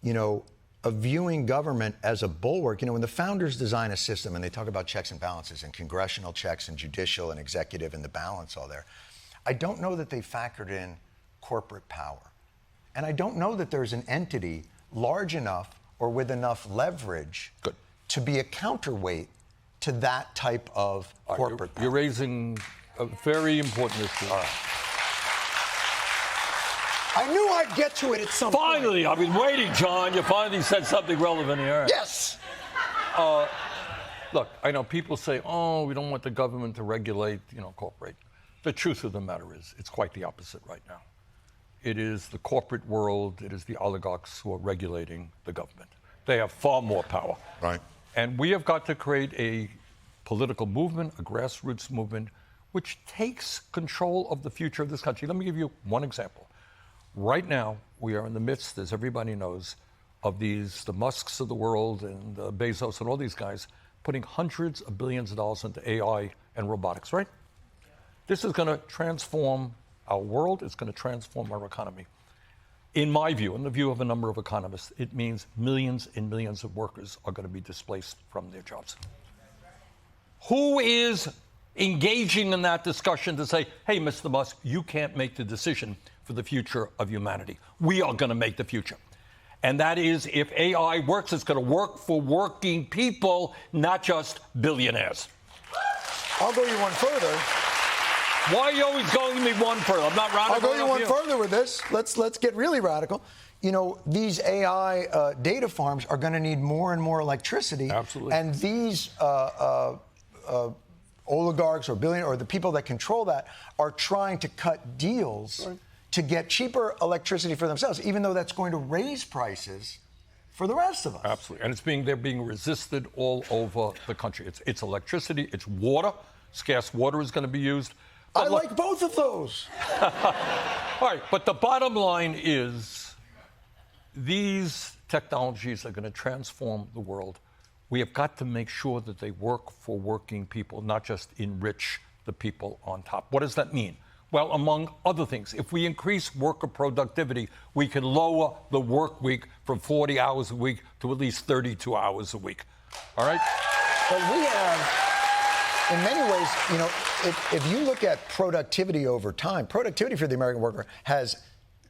of viewing government as a bulwark. When the founders design a system and they talk about checks and balances and congressional checks and judicial and executive and the balance all there, I don't know that they factored in corporate power. And I don't know that there's an entity large enough or with enough leverage to be a counterweight to that type of corporate power. You're raising a very important issue. All right. I knew I'd get to it at some point. Finally, I've been waiting, John. You finally said something relevant here. Yes. Look, I know people say, oh, we don't want the government to regulate, corporate. The truth of the matter is, it's quite the opposite right now. It is the corporate world, it is the oligarchs who are regulating the government. They have far more power. Right. And we have got to create a political movement, a grassroots movement, which takes control of the future of this country. Let me give you one example. Right now, we are in the midst, as everybody knows, of the Musks of the world and the Bezos and all these guys putting hundreds of billions of dollars into AI and robotics, right? This is going to transform our world. It's going to transform our economy. In my view, in the view of a number of economists, it means millions and millions of workers are going to be displaced from their jobs. Who is engaging in that discussion to say, hey, Mr. Musk, you can't make the decision for the future of humanity. We are going to make the future. And that is, if AI works, it's going to work for working people, not just billionaires. I'll go you one further. Why are you always going me one further? I'm not radical. I'll go you one further with this. Let's get really radical. These AI data farms are going to need more and more electricity. Absolutely. And these oligarchs or billionaires or the people that control that are trying to cut deals to get cheaper electricity for themselves, even though that's going to raise prices for the rest of us. Absolutely. And they're being resisted all over the country. It's electricity, it's water. Scarce water is going to be used. But I like both of those. All right, but the bottom line is these technologies are going to transform the world. We have got to make sure that they work for working people, not just enrich the people on top. What does that mean? Well, among other things, if we increase worker productivity, we can lower the work week from 40 hours a week to at least 32 hours a week. All right? But we have, in many ways, if you look at productivity over time, productivity for the American worker has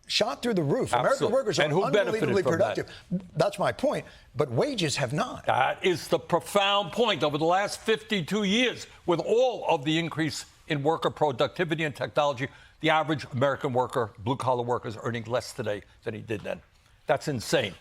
shot through the roof. Absolutely. American workers are unbelievably productive. That's my point. But wages have not. That is the profound point. Over the last 52 years, with all of the increase in worker productivity and technology, the average American worker, blue-collar worker, is earning less today than he did then. That's insane.